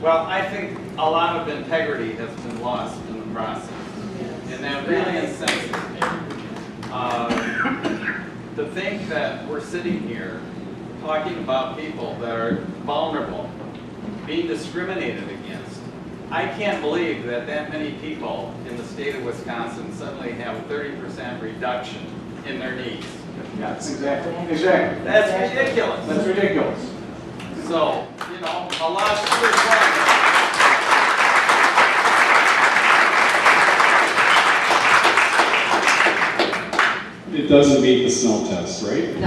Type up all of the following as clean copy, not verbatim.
Well, I think a lot of integrity has been lost in the process. And that really is sensitive. To think that we're sitting here talking about people that are vulnerable, being discriminated against. I can't believe that that many people in the state of Wisconsin suddenly have a 30% reduction in their needs. Yes, exactly. That's ridiculous. That's ridiculous. So, you know, a lot of good. It doesn't meet the smell test, right? Has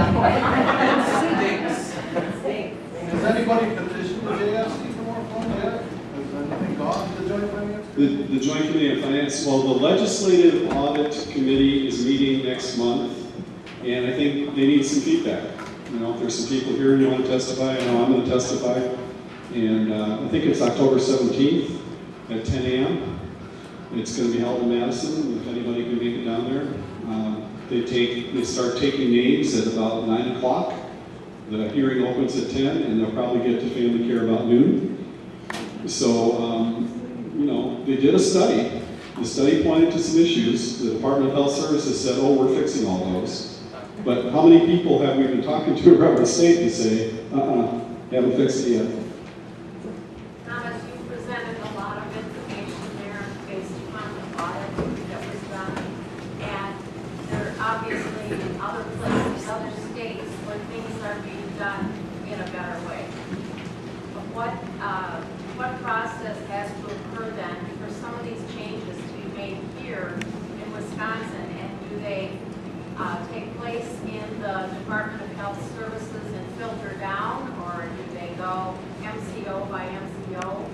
anybody petitioned the JFC for more funds yet? Has anything gone to the Joint Finance? The Joint Committee on Finance, well, the Legislative Audit Committee is meeting next month, and I think they need some feedback. You know, if there's some people here who want to testify, I know I'm going to testify. And I think it's October 17th at 10 a.m. It's going to be held in Madison, if anybody can make it down there. They start taking names at about 9 o'clock. The hearing opens at 10, and they'll probably get to family care about noon. So, you know, they did a study. The study pointed to some issues. The Department of Health Services said, oh, we're fixing all those. But how many people have we been talking to around the state that say, haven't fixed it yet? Thomas, you presented a lot of information there based upon the audit that was done. And there are obviously other places, other states, where things are being done in a better way. But what process has to occur then for some of these changes to be made here in Wisconsin? And do they take place in the Department of Health Services and filter down, or do they go MCO by MCO?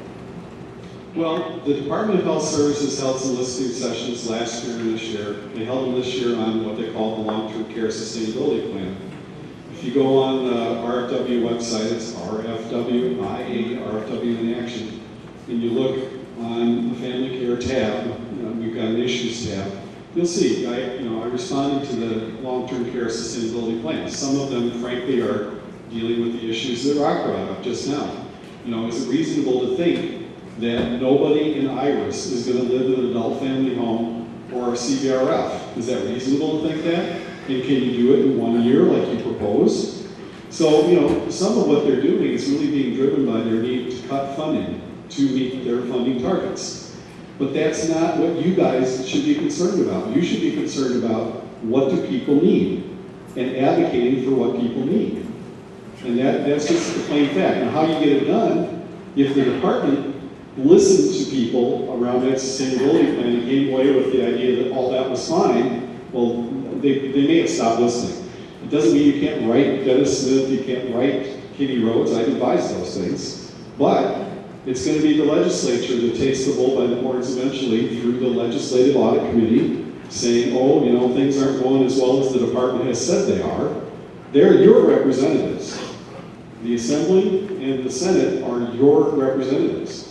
Well, the Department of Health Services held some listening sessions last year and this year. They held them this year on what they call the Long-Term Care Sustainability Plan. If you go on the RFW website, it's RFWIA, RFW in Action, and you look on the Family Care tab, we've got an Issues tab, you'll see, I responded to the Long-Term Care Sustainability Plan. Some of them, frankly, are dealing with the issues that Rock brought up just now. You know, is it reasonable to think that nobody in Iris is going to live in an adult family home or a CVRF? Is that reasonable to think that? And can you do it in 1 year like you propose? So, you know, some of what they're doing is really being driven by their need to cut funding to meet their funding targets. But that's not what you guys should be concerned about. You should be concerned about what do people need and advocating for what people need. And that's just the plain fact. Now, how you get it done, if the department listened to people around that sustainability plan and came away with the idea that all that was fine, well, they may have stopped listening. It doesn't mean you can't write Dennis Smith, you can't write Kitty Rhodes. I advise those things. But it's going to be the legislature that takes the bull by the horns eventually through the Legislative Audit Committee saying, oh, you know, things aren't going as well as the department has said they are. They're your representatives. The Assembly and the Senate are your representatives.